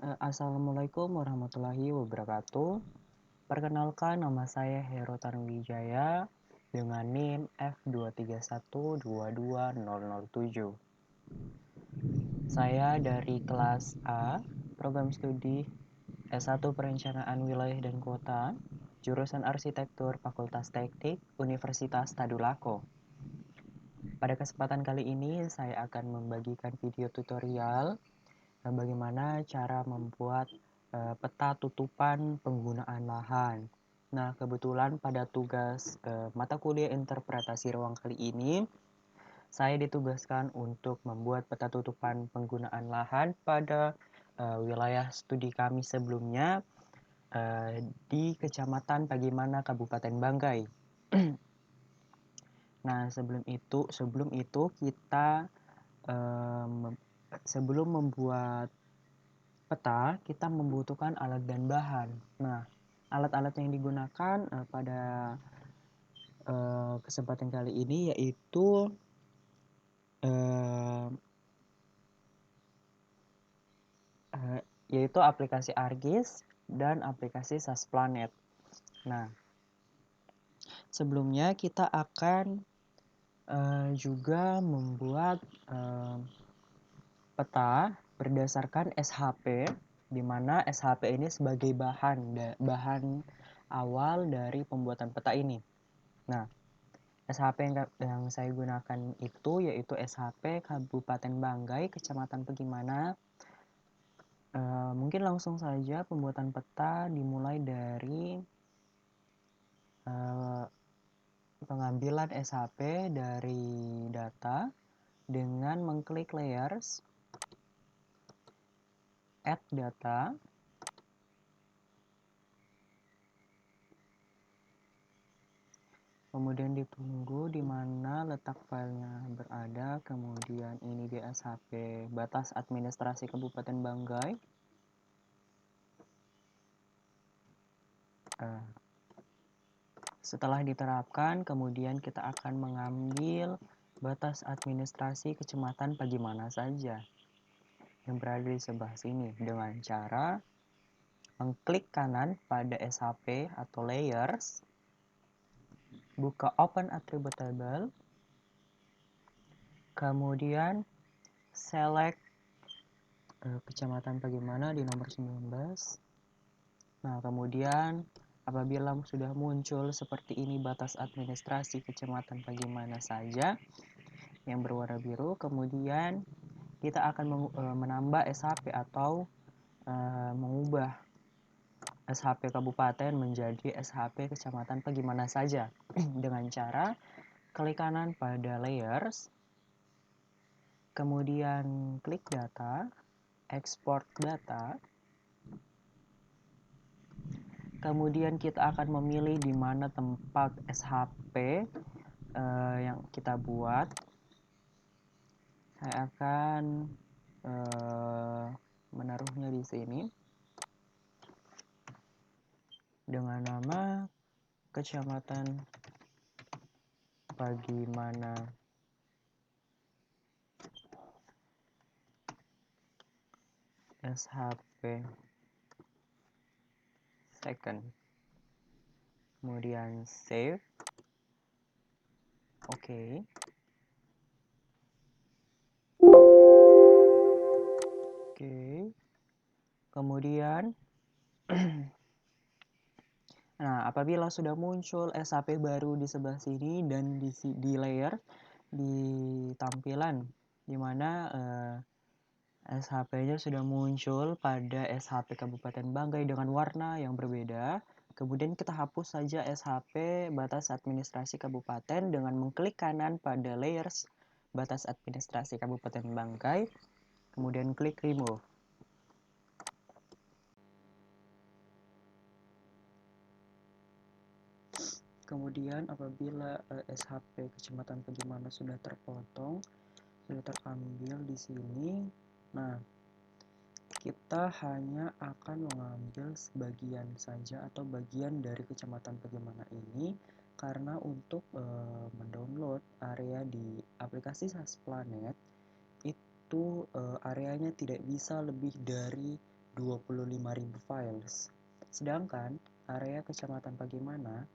Assalamualaikum warahmatullahi wabarakatuh. Perkenalkan, nama saya Hero Tanuwijaya dengan NIM F231220007. Saya dari kelas A, program studi S1 Perencanaan Wilayah dan Kota, jurusan Arsitektur Fakultas Teknik Universitas Tadulako. Pada kesempatan kali ini, saya akan membagikan video tutorial bagaimana cara membuat peta tutupan penggunaan lahan. Nah, kebetulan pada tugas mata kuliah interpretasi ruang kali ini, saya ditugaskan untuk membuat peta tutupan penggunaan lahan pada wilayah studi kami sebelumnya di Kecamatan Pagimana, Kabupaten Banggai. Nah, sebelum itu kita sebelum membuat peta, kita membutuhkan alat dan bahan. Nah, alat-alat yang digunakan pada kesempatan kali ini yaitu aplikasi ArcGIS dan aplikasi SASPlanet. Nah, sebelumnya kita akan juga membuat peta berdasarkan SHP, di mana SHP ini sebagai bahan awal dari pembuatan peta ini. Nah, SHP yang saya gunakan itu yaitu SHP Kabupaten Banggai, Kecamatan Pegimana. Mungkin langsung saja pembuatan peta dimulai dari pengambilan SHP dari data dengan mengklik layers, add data, kemudian ditunggu di mana letak filenya berada, kemudian ini di SHP batas administrasi Kabupaten Banggai. Setelah diterapkan, kemudian kita akan mengambil batas administrasi Kecamatan Pagimana saja yang berada di sebelah sini dengan cara mengklik kanan pada SHP atau layers, buka Open Attribute Table, kemudian select Kecamatan Pagimana di nomor 19. Nah, kemudian apabila sudah muncul seperti ini batas administrasi Kecamatan Pagimana saja yang berwarna biru, kemudian kita akan menambah SHP atau mengubah SHP kabupaten menjadi SHP kecamatan Pagimana saja dengan cara klik kanan pada layers, kemudian klik data, export data, kemudian kita akan memilih di mana tempat SHP yang kita buat. Saya akan menaruhnya di sini dengan nama Kecamatan Pagimana SHP second, kemudian save. Oke. Kemudian nah, apabila sudah muncul SHP baru di sebelah sini dan di layer di tampilan di mana SHP-nya sudah muncul pada SHP Kabupaten Banggai dengan warna yang berbeda. Kemudian kita hapus saja SHP batas administrasi kabupaten dengan mengklik kanan pada layers batas administrasi Kabupaten Banggai, kemudian klik remove. Kemudian apabila SHP Kecamatan Pagimana sudah terpotong, sudah terambil di sini, nah kita hanya akan mengambil sebagian saja atau bagian dari Kecamatan Pagimana ini, karena untuk mendownload area di aplikasi SASPlanet itu areanya tidak bisa lebih dari 25.000 files. Sedangkan area Kecamatan Pagimana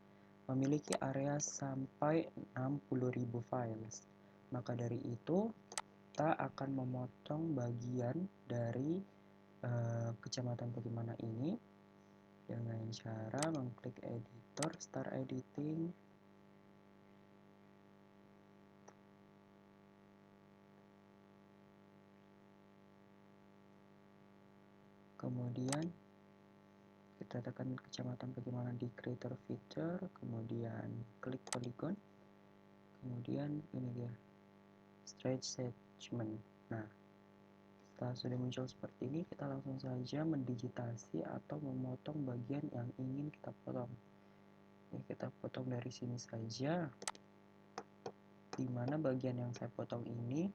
memiliki area sampai 60.000 files. Maka dari itu, kita akan memotong bagian dari Kecamatan Pagimana ini dengan cara mengklik editor, start editing, kemudian kita tekan Kecamatan Pagimana di creator feature, kemudian klik polygon, kemudian ini dia stretch segment. Nah, setelah sudah muncul seperti ini, kita langsung saja mendigitasi atau memotong bagian yang ingin kita potong. Ini kita potong dari sini saja, di mana bagian yang saya potong ini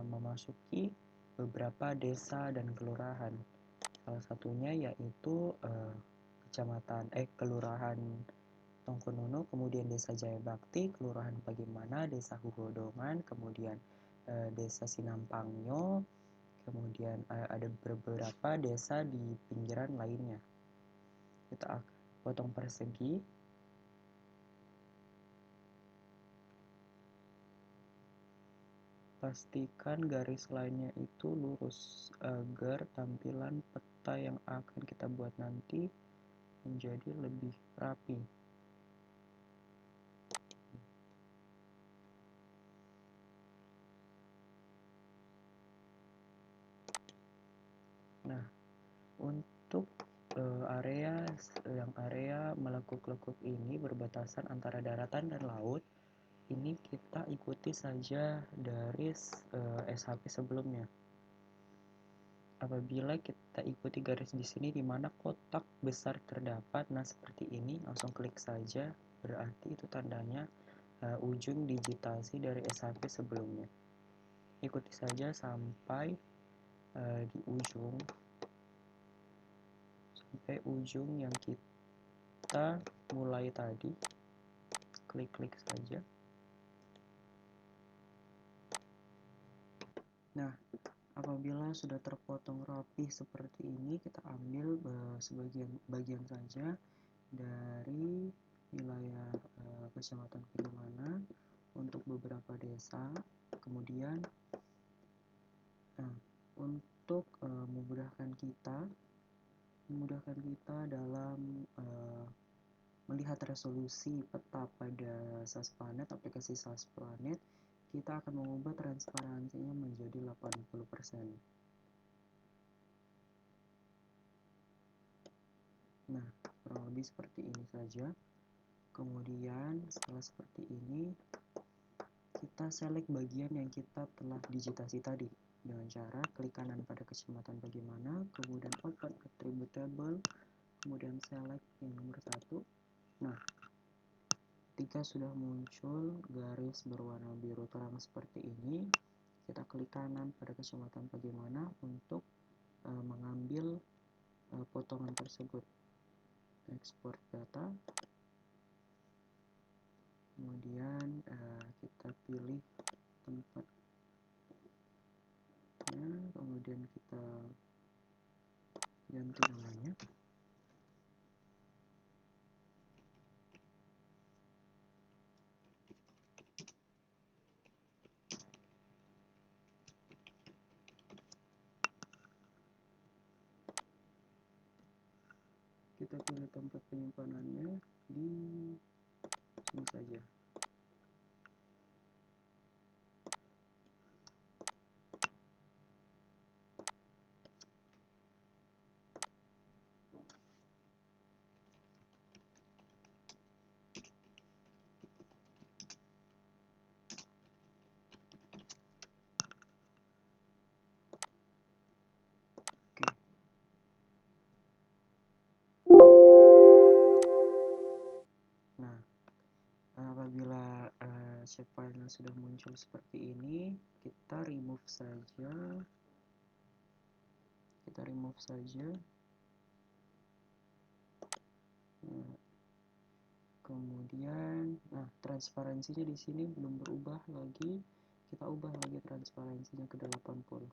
memasuki beberapa desa dan kelurahan. Salah satunya yaitu kelurahan Tongkonono, kemudian desa Jaya Bakti, kelurahan Pagimana, desa Hugodongan, kemudian desa Sinampangyo, kemudian ada beberapa desa di pinggiran lainnya. Kita potong persegi. Pastikan garis lainnya itu lurus agar tampilan peta yang akan kita buat nanti menjadi lebih rapi. Nah, untuk area melekuk-lekuk ini berbatasan antara daratan dan laut, ini kita ikuti saja dari SHP sebelumnya. Apabila kita ikuti garis di sini di mana kotak besar terdapat, nah seperti ini, langsung klik saja, berarti itu tandanya ujung digitasi dari SHP sebelumnya. Ikuti saja sampai di ujung, sampai ujung yang kita mulai tadi. Klik-klik saja. Nah, apabila sudah terpotong rapi seperti ini, kita ambil bagian saja dari wilayah Kecamatan Pagimana untuk beberapa desa. Kemudian untuk memudahkan kita dalam melihat resolusi peta pada SASPlanet, aplikasi SASPlanet, kita akan mengubah transparansinya menjadi 80%. Nah, kurang lebih seperti ini saja. Kemudian setelah seperti ini, kita select bagian yang kita telah digitasi tadi dengan cara klik kanan pada Kecamatan Pagimana, kemudian open attribute table, kemudian select yang nomor 1. Nah, ketika sudah muncul garis berwarna biru terang seperti ini, kita klik kanan pada Kecamatan Pagimana untuk mengambil potongan tersebut. Export data, kemudian kita pilih tempatnya, kemudian kita ganti namanya. Kita pilih tempat penyimpanannya di sini saja. Oke. Nah, apabila shapefile-nya sudah muncul seperti ini, kita remove saja. Kemudian, transparansinya di sini belum berubah lagi. Kita ubah lagi transparansinya ke 80.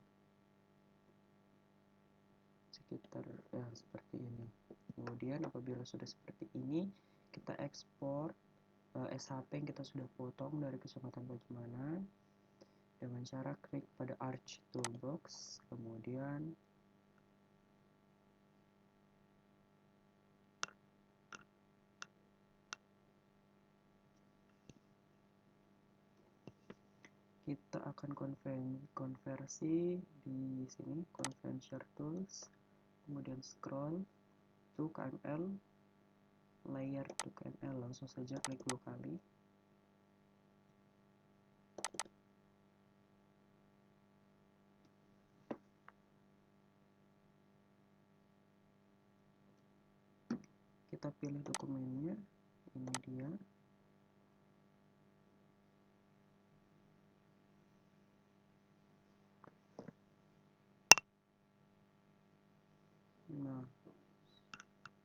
sekitar seperti ini. Kemudian apabila sudah seperti ini, kita ekspor SHP yang kita sudah potong dari kesempatan Pajamanan dengan cara klik pada Arch Toolbox, kemudian kita akan konversi di sini, Conversion Tools, kemudian scroll to KML, layer to KML, langsung saja klik 2 kali. Kita pilih dokumennya, ini dia. Nah,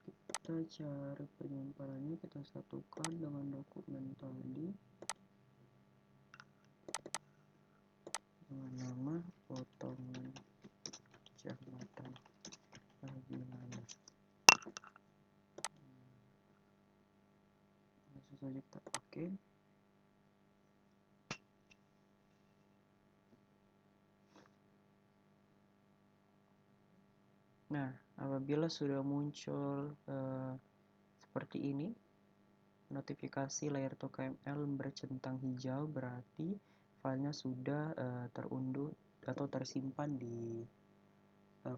kita cari penyimpanannya, kita satukan dengan dokumen tadi dengan nama potongan jabatan Pajamanan. Langsung saja kita oke. Nah, apabila sudah muncul seperti ini, notifikasi layer to KML bercentang hijau, berarti filenya sudah terunduh atau tersimpan di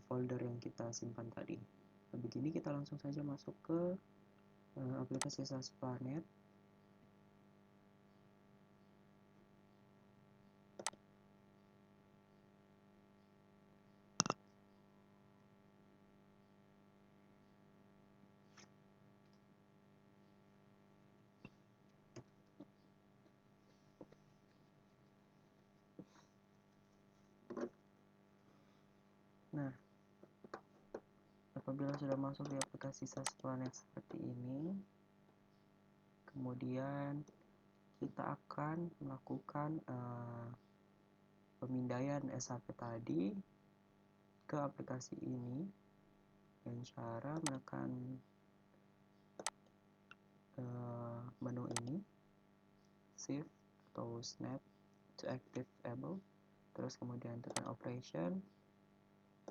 folder yang kita simpan tadi. Nah, begini kita langsung saja masuk ke aplikasi SAS Planet. Nah, apabila sudah masuk di aplikasi SAS Planet seperti ini, kemudian kita akan melakukan pemindaian SHP tadi ke aplikasi ini dengan cara menekan menu ini, Shift atau Snap to Active Able, terus kemudian tekan Operation,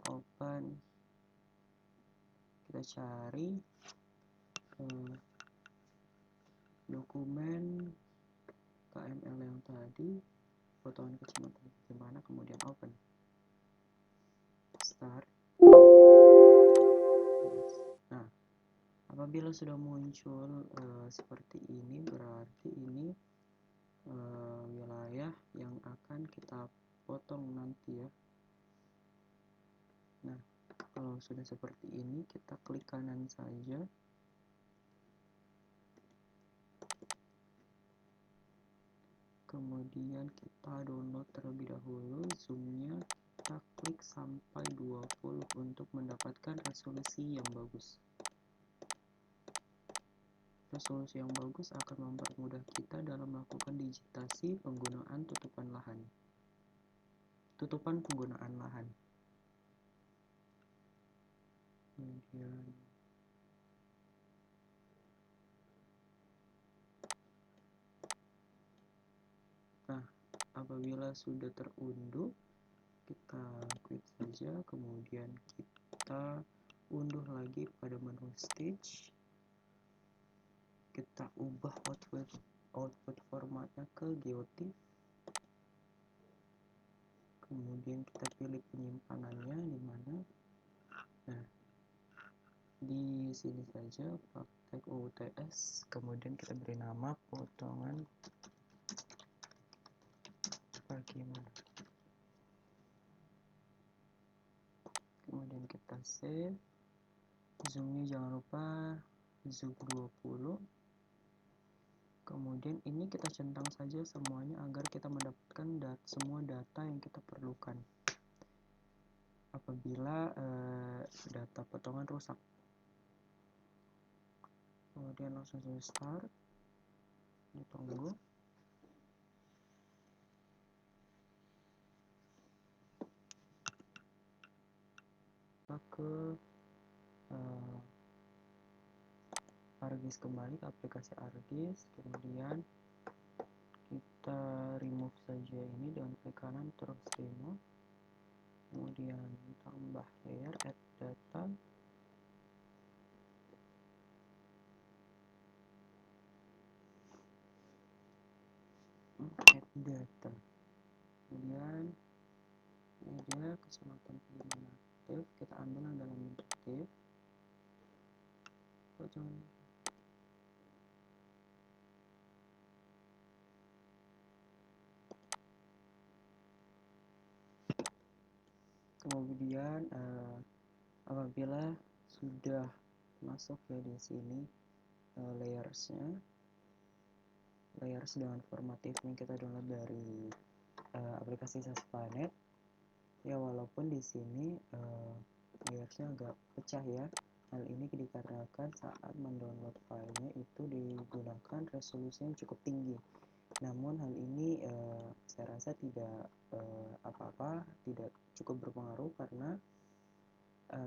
Open, kita cari dokumen KML yang tadi, potongan kecamatan Pajamanan, kemudian Open, Start. Nah, apabila sudah muncul seperti ini, berarti ini wilayah yang akan kita potong nanti ya. Nah, kalau sudah seperti ini, kita klik kanan saja. Kemudian kita download terlebih dahulu zoomnya, kita klik sampai 20 untuk mendapatkan resolusi yang bagus. Resolusi yang bagus akan mempermudah kita dalam melakukan digitasi penggunaan tutupan penggunaan lahan. Kemudian nah, apabila sudah terunduh, kita klik saja, kemudian kita unduh lagi pada menu Stitch, kita ubah output formatnya ke GeoTIFF, kemudian kita pilih penyimpanannya di mana. Nah, di sini saja praktek UTS, kemudian kita beri nama potongan Pajamanan, kemudian kita save, zoomnya jangan lupa zoom 20, kemudian ini kita centang saja semuanya agar kita mendapatkan semua data yang kita perlukan apabila data potongan rusak. Kemudian langsung saja start, ditunggu. kita ke ArcGIS kembali, ke aplikasi ArcGIS, kemudian kita remove saja ini dengan klik kanan terus remove, kemudian tambah layer, add data, kemudian media kecamatan Pegunungan aktif, kita ambil yang dalam bentuk div. Kemudian apabila sudah masuk ya di sini layers dengan formatifnya kita download dari aplikasi SAS Planet ya, walaupun di sini layersnya agak pecah ya. Hal ini dikarenakan saat mendownload filenya itu digunakan resolusi yang cukup tinggi. Namun hal ini saya rasa tidak tidak cukup berpengaruh karena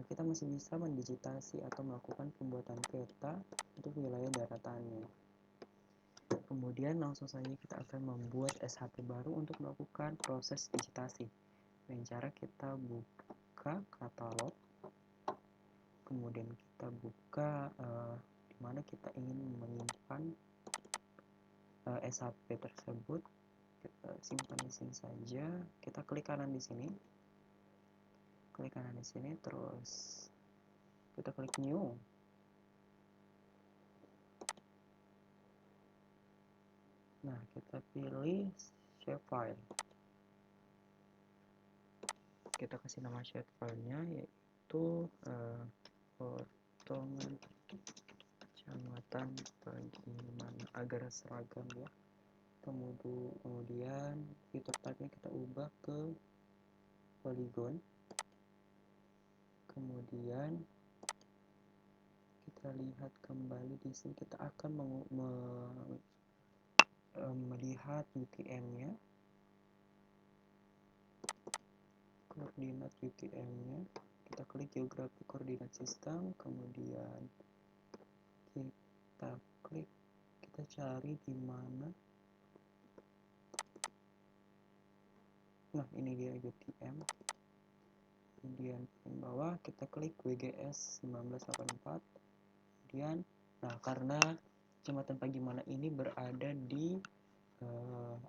kita masih bisa mendigitasi atau melakukan pembuatan peta untuk wilayah daratannya. Kemudian langsung saja kita akan membuat SHP baru untuk melakukan proses digitasi. Dengan cara kita buka katalog, kemudian kita buka di mana kita ingin menyimpan SHP tersebut. Kita simpan di sini saja. Kita klik kanan di sini. Terus kita klik new. Nah, kita pilih shapefile. Kita kasih nama shapefile-nya yaitu potongan kecamatan Pegunungan agar seragam ya. Kemudian fitur type-nya kita ubah ke polygon. Kemudian kita lihat kembali di sini, kita akan melihat UTM-nya, koordinat UTM-nya. Kita klik geografi koordinat sistem, kemudian kita klik, kita cari di mana. Nah, ini dia UTM. Kemudian di bawah kita klik WGS 1984. Kemudian, nah karena Kecamatan Pagimana ini berada di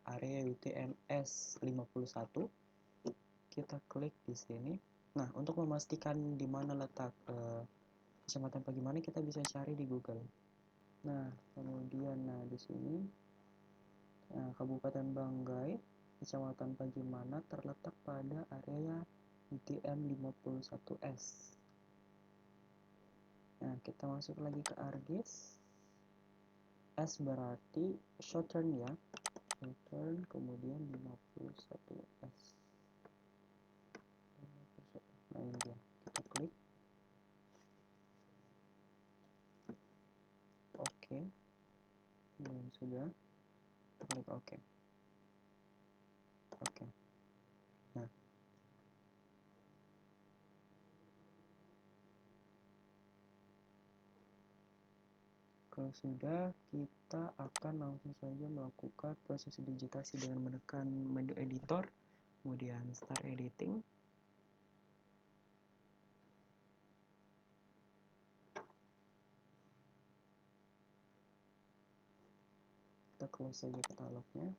area UTMS 51, kita klik di sini. Nah, untuk memastikan di mana letak Kecamatan Pagimana, kita bisa cari di Google. Nah, kemudian di sini Kabupaten Banggai, Kecamatan Pagimana terletak pada area UTM 51S. Nah, kita masuk lagi ke ArcGIS. S berarti shorten ya, shorten, kemudian 51S. Nah, ini dia, kita klik oke. Sudah, kita klik oke. Nah, kalau sudah, kita akan langsung saja melakukan proses digitasi dengan menekan menu editor, kemudian start editing. Kita close saja katalognya.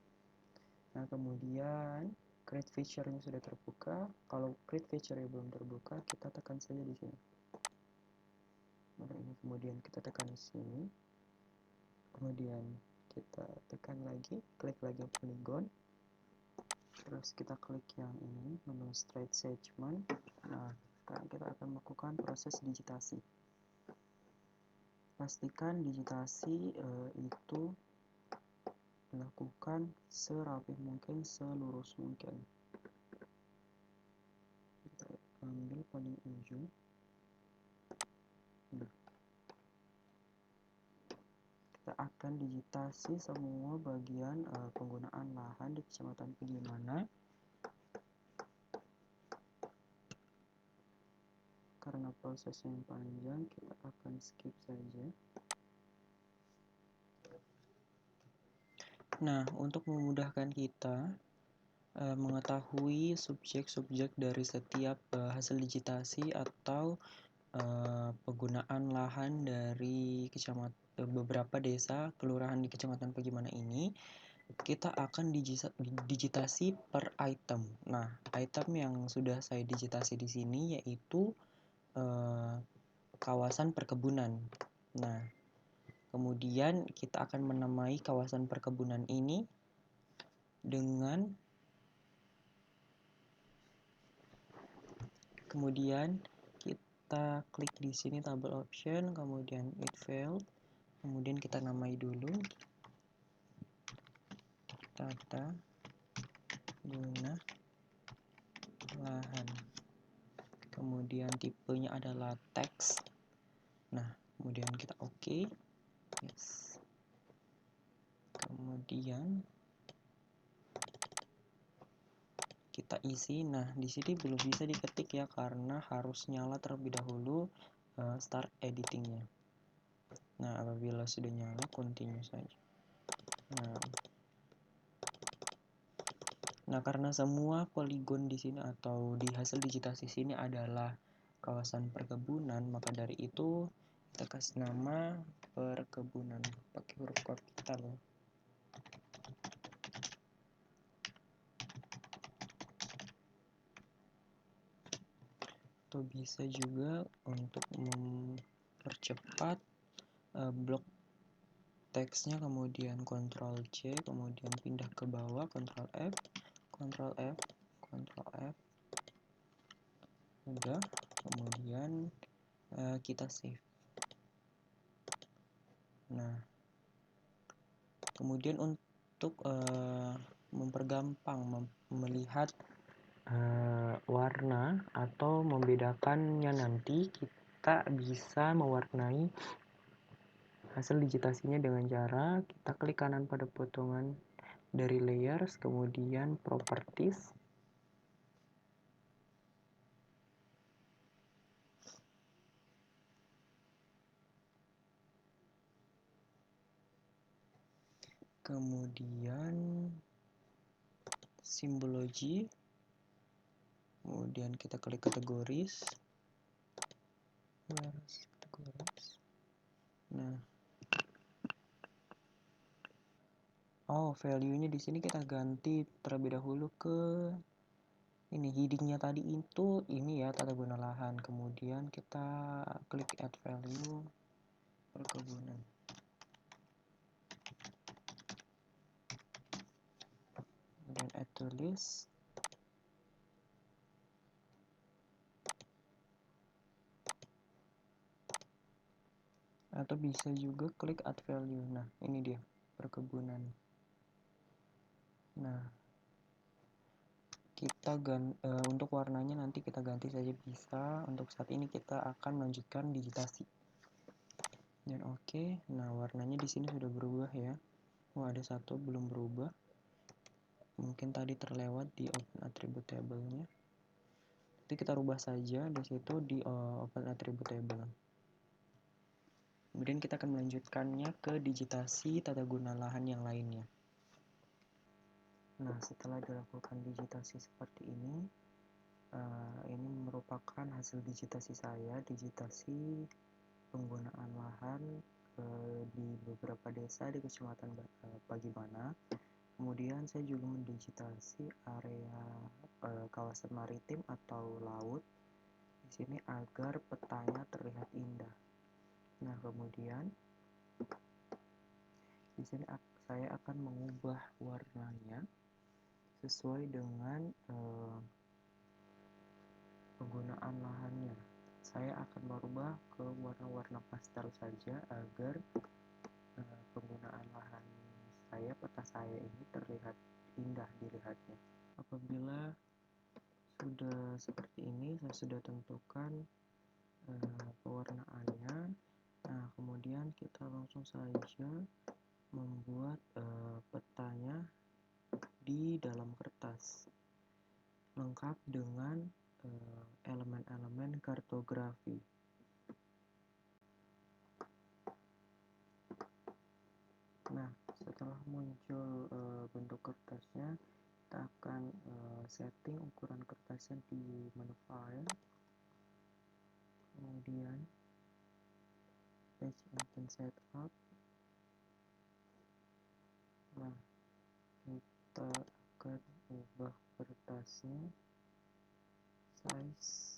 Nah, kemudian create feature yang sudah terbuka. Kalau create feature yang belum terbuka, kita tekan saja di sini. Nah, ini kemudian kita tekan di sini. Kemudian kita tekan lagi, klik lagi polygon. Terus kita klik yang ini, menu straight segment. Nah, sekarang kita akan melakukan proses digitasi. Pastikan digitasi itu dilakukan serapih mungkin, selurus mungkin. Kita ambil paling ujung. Kita akan digitasi semua bagian penggunaan lahan di Kecamatan Pagimana. karena prosesnya yang panjang, kita akan skip saja. Nah, untuk memudahkan kita mengetahui subjek-subjek dari setiap hasil digitasi atau penggunaan lahan dari beberapa desa kelurahan di Kecamatan Pagimana ini, kita akan digitasi per item. Nah, item yang sudah saya digitasi di sini yaitu kawasan perkebunan. Nah, kemudian kita akan menamai kawasan perkebunan ini dengan kemudian kita klik di sini tabel option, kemudian it failed, kemudian kita namai dulu tata guna lahan, kemudian tipenya adalah teks. Nah, kemudian kita oke, yes. Kemudian kita isi. Nah, di sini belum bisa diketik ya karena harus nyala terlebih dahulu start editingnya. Nah, apabila sudah nyala, continue saja. Nah, karena semua poligon di sini atau di hasil digitasi sini adalah kawasan perkebunan, maka dari itu kita kasih nama perkebunan pakai huruf kapital. Atau bisa juga untuk mempercepat blok teksnya, kemudian Ctrl C, kemudian pindah ke bawah, Ctrl F, Ctrl F, Ctrl F, udah, kemudian kita save. Nah, kemudian untuk mempergampang melihat warna atau membedakannya, nanti kita bisa mewarnai hasil digitasinya dengan cara kita klik kanan pada potongan dari layers, kemudian properties, kemudian simbology, kemudian kita klik kategoris. Nah, value-nya di sini kita ganti terlebih dahulu ke ini, heading-nya tadi itu ini ya, tata guna lahan. Kemudian kita klik add value perkebunan. Kemudian add to list. Atau bisa juga klik add value. Nah, ini dia perkebunan. Nah, kita untuk warnanya nanti kita ganti saja bisa. Untuk saat ini kita akan melanjutkan digitasi. Dan oke. Nah, warnanya di sini sudah berubah ya. Ada satu belum berubah. Mungkin tadi terlewat di open attribute table-nya. Nanti kita rubah saja di situ di open attribute table. Kemudian kita akan melanjutkannya ke digitasi tata guna lahan yang lainnya. Nah, setelah dilakukan digitasi seperti ini merupakan hasil digitasi saya, digitasi penggunaan lahan di beberapa desa di Kecamatan Pagimana. Kemudian saya juga mendigitasi area kawasan maritim atau laut di sini agar petanya terlihat indah. Nah, kemudian di sini saya akan mengubah warnanya sesuai dengan penggunaan lahannya. Saya akan merubah ke warna-warna pastel saja agar penggunaan lahan saya, peta saya ini terlihat indah dilihatnya. Apabila sudah seperti ini, saya sudah tentukan pewarnaannya. Nah, kemudian kita langsung saja membuat petanya di dalam kertas lengkap dengan elemen-elemen kartografi kartografi. Nah, setelah muncul bentuk kertasnya, kita akan setting ukuran kertasnya di menu file, kemudian page engine setup. Nah, kita akan ubah kertasnya size.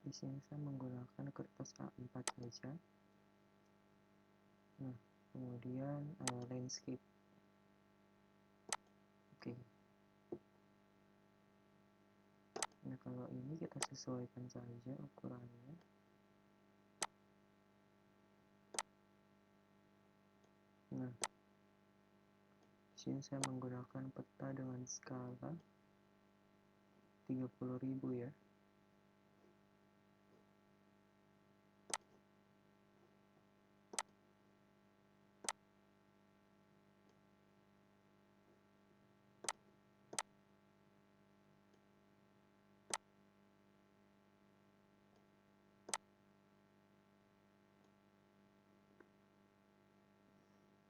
Di sini saya menggunakan kertas A4 saja. Nah, kemudian landscape. Oke. Nah, kalau ini kita sesuaikan saja ukurannya. Nah, di sini saya menggunakan peta dengan skala 30.000 ya.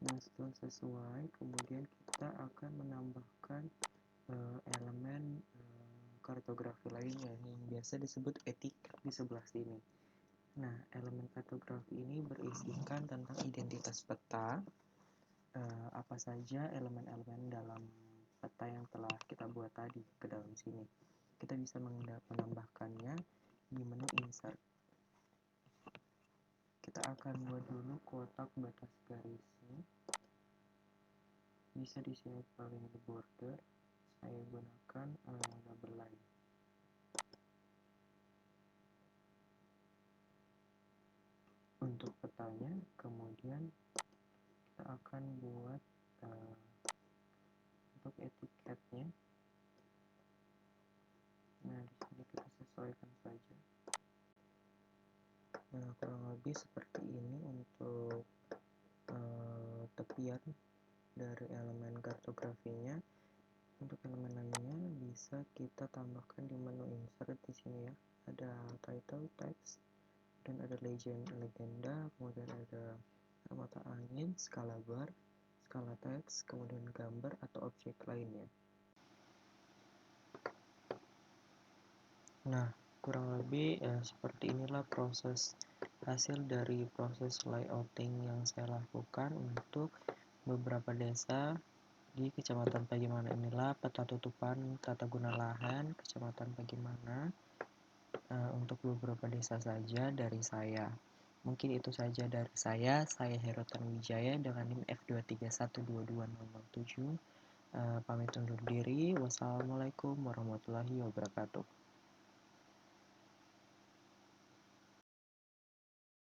Nah, setelah sesuai, kemudian kita akan menambahkan elemen kartografi lainnya yang biasa disebut etiket di sebelah sini. Nah, elemen kartografi ini berisikan tentang identitas peta, apa saja elemen-elemen dalam peta yang telah kita buat tadi ke dalam sini. Kita bisa menambahkannya di menu insert. Kita akan buat dulu kotak batas garisnya. Bisa di sini paling di border, saya gunakan double line. Untuk petanya, kemudian kita akan buat untuk etiketnya. Nah, di sini kita sesuaikan saja. Nah, kurang lebih seperti ini untuk tepian dari elemen kartografinya. Untuk elemen lainnya bisa kita tambahkan di menu insert di sini ya. Ada title, text, dan ada legenda, kemudian ada mata angin, skala bar, skala teks, kemudian gambar atau objek lainnya. Nah, kurang lebih seperti inilah proses hasil dari proses layouting yang saya lakukan untuk beberapa desa di Kecamatan Pagimana. Inilah peta tutupan tata guna lahan Kecamatan Pagimana untuk beberapa desa saja dari saya. Mungkin itu saja dari saya Herotan Wijaya dengan NIM F231220007. Pamit undur diri. Wassalamualaikum warahmatullahi wabarakatuh.